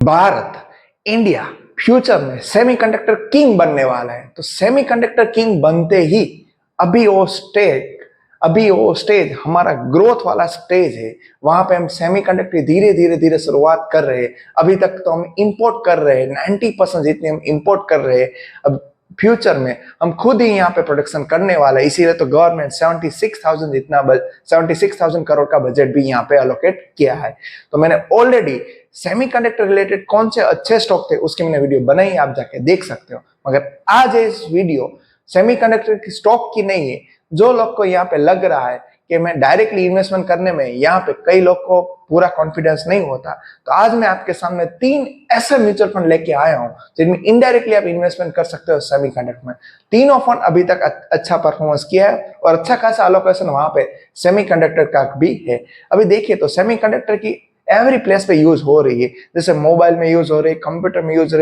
Bharat, India future में semiconductor king बनने वाला है। तो सेमीकंडक्टर किंग बनते ही अभी वो स्टेज हमारा ग्रोथ वाला स्टेज है। वहां पे हम सेमीकंडक्टर धीरे धीरे धीरे शुरुआत कर रहे हैं। अभी तक तो हम इंपोर्ट कर रहे हैं, 90% जितने हम इंपोर्ट कर रहे हैं। अब फ्यूचर में हम खुद ही यहाँ पे प्रोडक्शन करने वाला है। इसीलिए तो गवर्नमेंट 76,000 करोड़ का बजट भी यहाँ पे अलोकेट किया है। तो मैंने ऑलरेडी सेमीकंडक्टर रिलेटेड कौन से अच्छे स्टॉक थे उसकी मैंने वीडियो बनाई, आप जाके देख सकते हो। मगर आज इस वीडियो सेमीकंडक्टर की स्टॉक की नहीं है। जो लोग को यहाँ पे लग रहा है कि मैं डायरेक्टली इन्वेस्टमेंट करने में, यहाँ पे कई लोग को पूरा कॉन्फिडेंस नहीं होता, तो आज मैं आपके सामने 3 ऐसे म्यूचुअल फंड लेके आया हूं जिनमें इनडायरेक्टली आप इन्वेस्टमेंट कर सकते हो सेमीकंडक्टर में। तीनों फंड अभी तक अच्छा परफॉर्मेंस किया है और अच्छा खासा अलोकेशन वहां पे सेमीकंडक्टर का भी है। अभी देखिए तो सेमीकंडक्टर की एवरी प्लेस पे यूज हो रही है। जैसे मोबाइल में यूज हो रही है, कंप्यूटर में यूज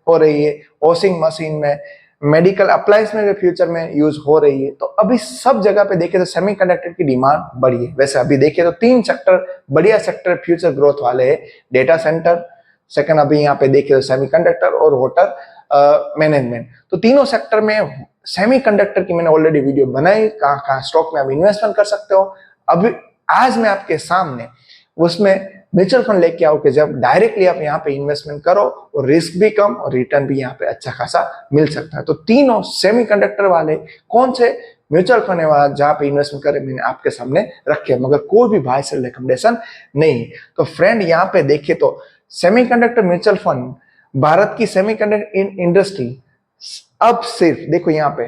हो रही है, वॉशिंग मशीन में, मेडिकल अप्लायंस में भी फ्यूचर में यूज हो रही है। तो अभी सब जगह पे देखे तो सेमीकंडक्टर की डिमांड बढ़ी है। वैसे अभी देखिए तो 3 सेक्टर बढ़िया सेक्टर फ्यूचर ग्रोथ वाले हैं। डेटा सेंटर, सेकंड अभी यहाँ पे देखिए तो सेमीकंडक्टर और वाटर मैनेजमेंट। तो तीनों सेक्टर में सेमीकंडक्टर की मैंने ऑलरेडी वीडियो बनाई, कहाँ कहाँ स्टॉक में आप इन्वेस्टमेंट कर सकते हो। अभी आज मैं आपके सामने उसमें म्यूचुअल फंड लेके आओ कि जब डायरेक्टली आप यहाँ पे इन्वेस्टमेंट करो और रिस्क भी कम और रिटर्न भी यहाँ पे अच्छा खासा मिल सकता है। तो तीनों सेमीकंडक्टर वाले कौन से म्यूचुअल फंड है जहाँ पे इन्वेस्टमेंट करें मैंने आपके सामने रखे, मगर कोई भी बाय सेल रिकमेंडेशन नहीं। तो फ्रेंड यहाँ पे देखिए तो सेमीकंडक्टर म्यूचुअल फंड, भारत की सेमीकंडक्टर इंडस्ट्री अब सिर्फ देखो यहाँ पे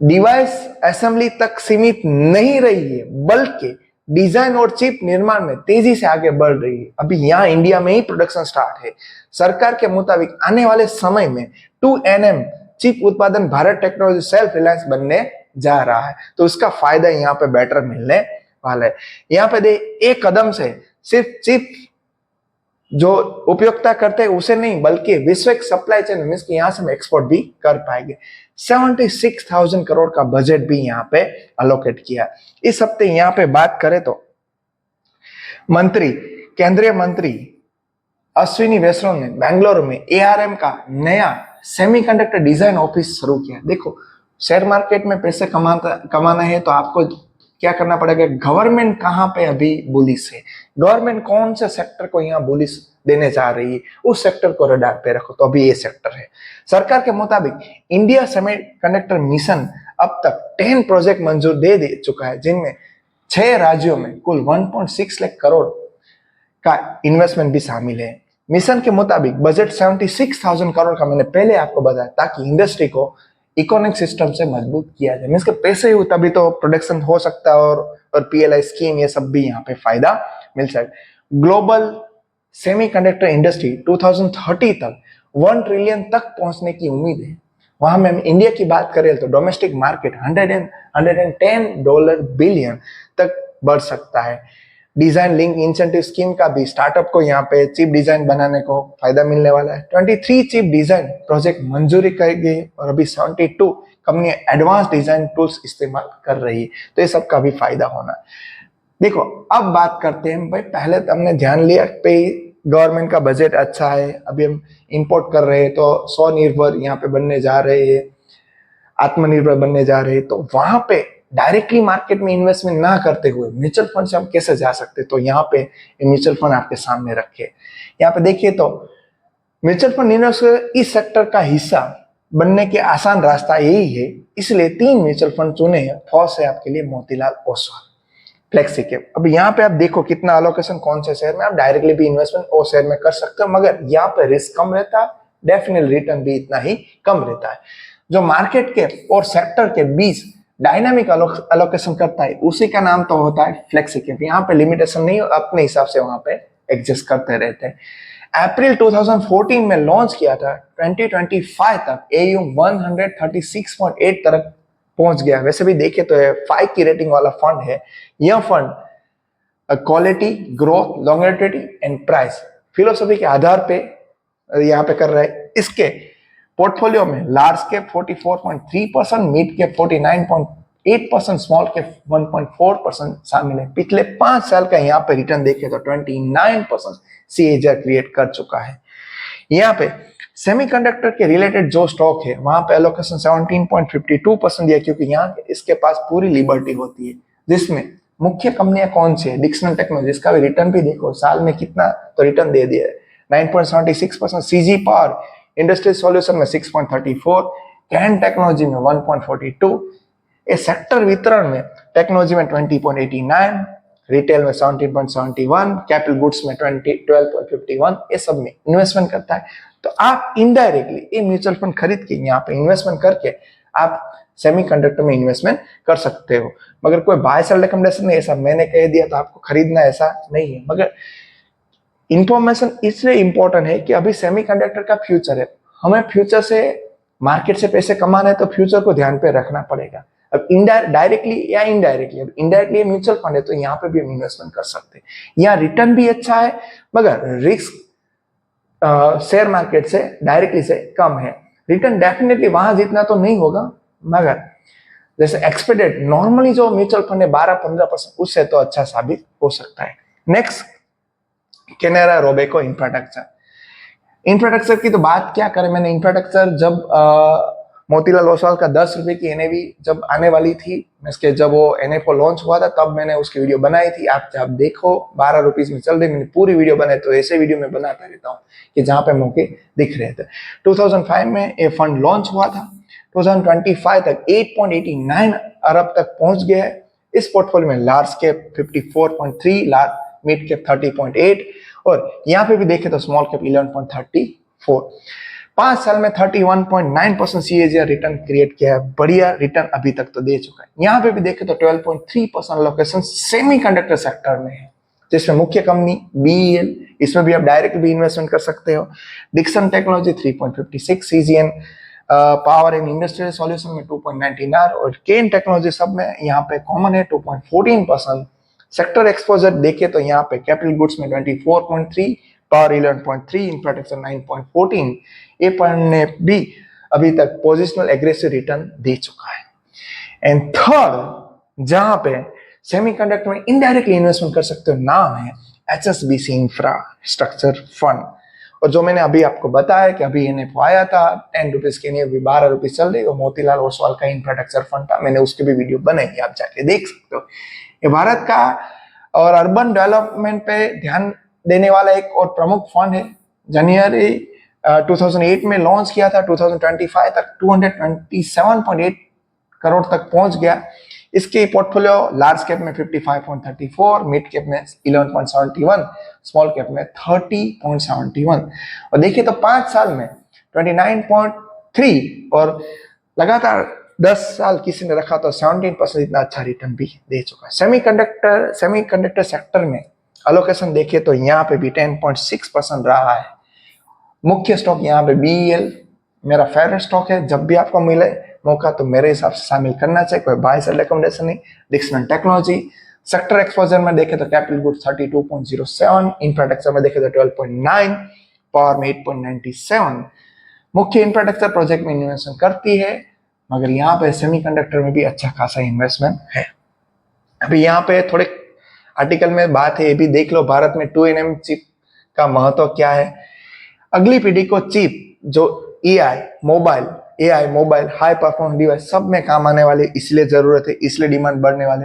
डिवाइस असेंबली तक सीमित नहीं रही है, बल्कि डिजाइन और चिप निर्माण में तेजी से आगे बढ़ रही है। अभी यहाँ इंडिया में ही प्रोडक्शन स्टार्ट है। सरकार के मुताबिक आने वाले समय में 2nm चिप उत्पादन भारत टेक्नोलॉजी सेल्फ रिलायंस बनने जा रहा है। तो उसका फायदा यहाँ पे बेटर मिलने वाला है। यहाँ पे एक कदम से सिर्फ चिप जो उपयोगिता करते हैं उसे नहीं, बल्कि विश्व सप्लाई चेन मीन्स कि यहाँ से हम एक्सपोर्ट भी कर पाएंगे। 76,000 करोड़ का बजट भी यहाँ पे अलोकेट किया। इस हफ्ते यहाँ पे बात करें तो केंद्रीय मंत्री अश्विनी वैष्णव ने बेंगलुरु में ARM का नया सेमीकंडक्टर डिजाइन ऑफिस शुरू किया। देखो शेयर मार्केट में पैसे कमाना है तो आपको क्या करना पड़ेगा, गवर्नमेंट कहाँ पे अभी बुलिश है, गवर्नमेंट कौन से सेक्टर को यहाँ बुलिश देने जा रही है, उस सेक्टर को रडार पे रखो। तो अभी ये सेक्टर है। सरकार के मुताबिक इंडिया सेमीकंडक्टर मिशन अब तक 10 प्रोजेक्ट मंजूर दे चुका है, जिनमें 6 राज्यों में कुल 1.6 लाख करोड़ का इन्वेस्टमेंट भी शामिल है। मिशन के मुताबिक बजट 76,000 करोड़ का मैंने पहले आपको बताया, ताकि इंडस्ट्री को इकोनॉमिक सिस्टम से मजबूत किया जाए। मीन्स के पैसे ही तभी तो प्रोडक्शन हो सकता है और PLI स्कीम ये सब भी यहाँ पे फायदा मिल सकता। ग्लोबल सेमीकंडक्टर इंडस्ट्री 2030 तक 1 ट्रिलियन तक पहुंचने की उम्मीद है। वहां में हम इंडिया की बात करें तो डोमेस्टिक मार्केट $110 बिलियन तक बढ़ सकता है। डिजाइन लिंक इंसेंटिव स्कीम का भी स्टार्टअप को यहाँ पे चिप डिजाइन बनाने को फायदा मिलने वाला है। 23 चिप डिजाइन प्रोजेक्ट मंजूरी कर गई और अभी 72 कंपनी एडवांस डिजाइन टूल्स इस्तेमाल कर रही है। तो ये सब का भी फायदा होना है। देखो अब बात करते हैं भाई, पहले तो हमने ध्यान लिया पे गवर्नमेंट का बजट अच्छा है, अभी हम इंपोर्ट कर रहे हैं तो स्वनिर्भर यहाँ पे बनने जा रहे हैं, आत्मनिर्भर बनने जा रहे हैं। तो वहां पे डायरेक्टली मार्केट में इन्वेस्टमेंट ना करते हुए म्यूचुअल फंड से हम कैसे जा सकते, तो यहाँ पे म्यूचुअल फंड आपके सामने रखे। यहाँ पे देखिए तो म्यूचुअल फंड इन्वेस्टर इस सेक्टर का हिस्सा बनने के आसान रास्ता यही है, इसलिए 3 म्यूचुअल फंड चुने हैं। फर्स्ट है आपके लिए मोतीलाल ओसवाल फ्लेक्सी कैप। अब यहाँ पे आप देखो कितना अलोकेशन कौन से शेयर में, आप डायरेक्टली भी इन्वेस्टमेंट वो शेयर में कर सकते हो, मगर यहाँ पे रिस्क कम रहता है, डेफिनेट रिटर्न भी इतना ही कम रहता है। जो मार्केट के और सेक्टर के बीच डायनामिक अलोकेशन करता है उसी का नाम तो होता है फ्लेक्सी कैप। यहाँ पे लिमिटेशन नहीं, अपने हिसाब से वहां पे एडजस्ट करते रहते हैं। अप्रैल 2014 में लॉन्च किया था, 2025 तक AUM 136.8 तक पहुंच गया। वैसे भी देखे तो 5 की रेटिंग वाला फंड है। यह fund quality, growth, longevity and price philosophy के आधार पे यहाँ पे कर रहा है। इसके पोर्टफोलियो में large cap 44.3%, mid cap 8%, small cap 1.4% शामिल है। पिछले 5 साल का यहाँ पे रिटर्न देखे तो 29% CAGR क्रिएट कर चुका है। यहाँ पे सेमीकंडक्टर के रिलेटेड जो स्टॉक है वहां पे एलोकेशन 17.52% दिया, क्योंकि यहाँ इसके पास पूरी लिबर्टी होती है, जिसमें मुख्य कंपनियां कौन सी है, डिक्सन टेक्नोलॉजी, इसका भी रिटर्न भी देखो साल में कितना तो रिटर्न दे दिया है 9.76%, CG पावर इंडस्ट्रियल सॉल्यूशन में 6.34, कैन टेक्नोलॉजी में 1.42, ये सेक्टर वितरण में टेक्नोलॉजी में 20.89, रिटेल में 17.71, कैपिटल गुड्स में 12.51, ये सब में इन्वेस्टमेंट करता है। तो आप इनडायरेक्टली ये म्यूचुअल फंड खरीद के यहाँ पे इन्वेस्टमेंट करके आप सेमीकंडक्टर में इन्वेस्टमेंट कर सकते हो। मगर कोई बाय सेल रिकमेंडेशन नहीं, ऐसा मैंने कह दिया तो आपको खरीदना ऐसा नहीं है। मगर इंफॉर्मेशन इसलिए इंपॉर्टेंट है कि अभी सेमीकंडक्टर का फ्यूचर है, हमें फ्यूचर से मार्केट से पैसे कमाना है तो फ्यूचर को ध्यान पे रखना पड़ेगा। अब डायरेक्टली या इनडायरेक्टली, अब इनडायरेक्टली म्यूचुअल फंड है तो यहाँ पे भी हम इन्वेस्टमेंट कर सकते हैं। यहाँ रिटर्न भी अच्छा है मगर रिस्क शेयर मार्केट से डायरेक्टली से कम है। रिटर्न डेफिनेटली वहां जितना तो नहीं होगा, मगर जैसे एक्सपेक्टेड नॉर्मली जो म्यूचुअल फंड है 12-15%, उससे तो अच्छा साबित हो सकता है। नेक्स्ट, कैनरा रोबेको इंफ्रास्ट्रक्चर की तो बात क्या करें, मैंने इंफ्रास्ट्रक्चर जब मोतीलाल ओसवाल का 10 रुपए की NAV जब आने वाली थी, इसके जब वो NFO लॉन्च हुआ था तब मैंने उसकी वीडियो बनाई थी। आप जब देखो 12 रुपीज में चल रही, मैंने पूरी वीडियो बनाई, तो ऐसे वीडियो में बनाता रहता हूँ कि जहाँ पे मौके दिख रहे थे। 2005 में ये फंड लॉन्च हुआ था, 2025 तक 8.89 अरब तक पहुंच गया है। इस पोर्टफोलियो में large cap 54.3, large mid cap 30.8 और यहाँ पे भी देखे तो स्मॉल कैप 11.34। 5 साल में 31.9% CAGR रिटर्न क्रिएट किया है, बढ़िया रिटर्न अभी तक तो दे चुका है। यहाँ पे भी देखे तो 12.3% लोकेशन सेमीकंडक्टर सेक्टर में है, जिसमें मुख्य कंपनी BEL, इसमें भी आप डायरेक्ट भी इन्वेस्टमेंट कर सकते हो। Dixon technology 3.56, CGN power and industrial solution में 2.99 और केन टेक्नोलॉजी सब में यहाँ पे कॉमन है 2.14%। सेक्टर एक्सपोजर देखे तो यहाँ पे कैपिटल गुड्स में 24.3, पावर 11.3, इंफ्रास्ट्रक्चर 9.14, ये पढ़ने भी अभी तक पोजिशनल एग्रेसिव रिटर्न दे चुका है। एंड थर्ड, जहां पे सेमीकंडक्टर में इनडायरेक्टली इन्वेस्टमेंट कर सकते हो, नाम है HSBC इंफ्रास्ट्रक्चर फंड। और जो मैंने अभी आपको बताया कि अभी NFO आया था 10 रुपीज के लिए, अभी 12 रुपीज चल रही है, मोतीलाल ओसवाल का इंफ्रास्ट्रक्चर फंड था, मैंने उसकी भी वीडियो बनाई, आप जाके देख सकते हो। ये भारत का और अर्बन डेवलपमेंट पे ध्यान देने वाला एक और प्रमुख फंड है। जनवरी 2008 में लॉन्च किया था, 2025 तक 227.8 करोड़ तक पहुंच गया। इसके पोर्टफोलियो लार्ज कैप में 55.34, मिड कैप में 11.71, स्मॉल कैप में 30.71 और देखिए तो 5 साल में 29.3 और लगातार 10 साल किसी ने रखा तो 17% इतना अच्छा रिटर्न भी दे चुका है। सेमीकंडक्टर सेक्टर में अलोकेशन देखे तो यहाँ पे भी 10.6% रहा है। मुख्य स्टॉक यहाँ पे BEL मेरा फेवरेट स्टॉक है, जब भी आपको मिले मौका तो मेरे हिसाब से शामिल करना चाहिए, कोई बाय सेल रिकमेंडेशन नहीं। डिक्सन टेक्नोलॉजी सेक्टर एक्सपोजर में देखे तो कैपिटल गुड्स 32.07, इंफ्रास्ट्रक्चर में देखे तो 12.9, पावर में 8.97। मुख्य इंफ्रास्ट्रक्चर प्रोजेक्ट में इन्वेस्टमेंट करती है, मगर यहाँ पे सेमीकंडक्टर में भी अच्छा खासा इन्वेस्टमेंट है। अभी यहाँ पे थोड़े आर्टिकल में बात है, ये भी देख लो, भारत में 2nm चिप का महत्व क्या है। अगली पीढ़ी को चिप जो AI mobile high performance device सब में काम आने वाले, इसलिए जरूरत है, इसलिए डिमांड बढ़ने वाले।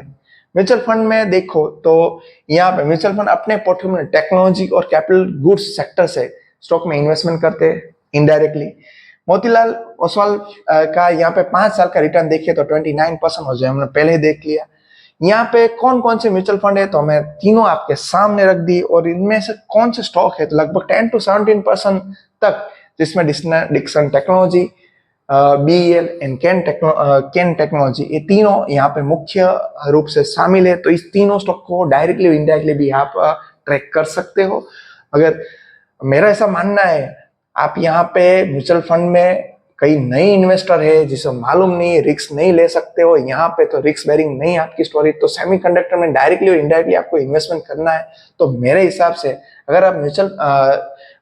म्यूचुअल फंड में देखो तो यहाँ पे म्यूचुअल फंड अपने पोर्टफोलियो में टेक्नोलॉजी और कैपिटल गुड्स सेक्टर से स्टॉक में इन्वेस्टमेंट करते हैं इनडायरेक्टली। मोतीलाल ओसवाल का यहाँ पे 5 साल का रिटर्न देखिए तो 29% हो जाए, हमने पहले ही देख लिया। यहाँ पे कौन कौन से म्यूचुअल फंड है तो मैं तीनों आपके सामने रख दी, और इनमें से कौन से स्टॉक है तो लगभग 10 to 17% तक, जिसमें Dixon technology, BEL and Kaynes technology, ये तीनों यहाँ पे मुख्य रूप से शामिल है। तो इस तीनों स्टॉक को डायरेक्टली और इनडायरेक्टली भी आप ट्रैक कर सकते हो। अगर मेरा ऐसा मानना है, आप यहाँ पे म्यूचुअल फंड में कई नए इन्वेस्टर है जिसे मालूम नहीं, रिस्क नहीं ले सकते हो, यहाँ पे तो रिस्क बेरिंग नहीं आपकी स्टोरी, तो सेमीकंडक्टर में डायरेक्टली और इनडायरेक्टली आपको इन्वेस्टमेंट करना है। तो मेरे हिसाब से अगर आप म्यूचुअल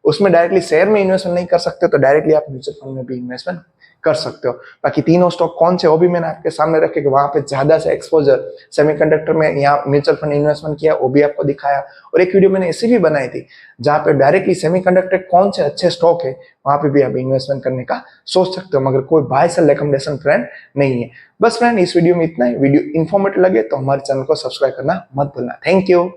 उसमें डायरेक्टली शेयर में इन्वेस्टमेंट नहीं कर सकते तो डायरेक्टली आप म्यूचुअल फंड में भी इन्वेस्टमेंट कर सकते हो। बाकी तीनों स्टॉक कौन से वो भी मैंने आपके सामने रखे कि वहां पे ज्यादा से एक्सपोजर सेमीकंडक्टर में यहाँ म्यूचुअल फंड इन्वेस्टमेंट किया वो भी आपको दिखाया। और एक वीडियो मैंने ऐसी भी बनाई थी जहां पे डायरेक्टली सेमीकंडक्टर कौन से अच्छे स्टॉक है वहां पे भी आप इन्वेस्टमेंट करने का सोच सकते हो, मगर कोई बाय सेल रिकमेंडेशन फ्रेंड नहीं है। बस फ्रेंड इस वीडियो में इतना ही। वीडियो इन्फॉर्मेटिव लगे तो हमारे चैनल को सब्सक्राइब करना मत भूलना। Thank you.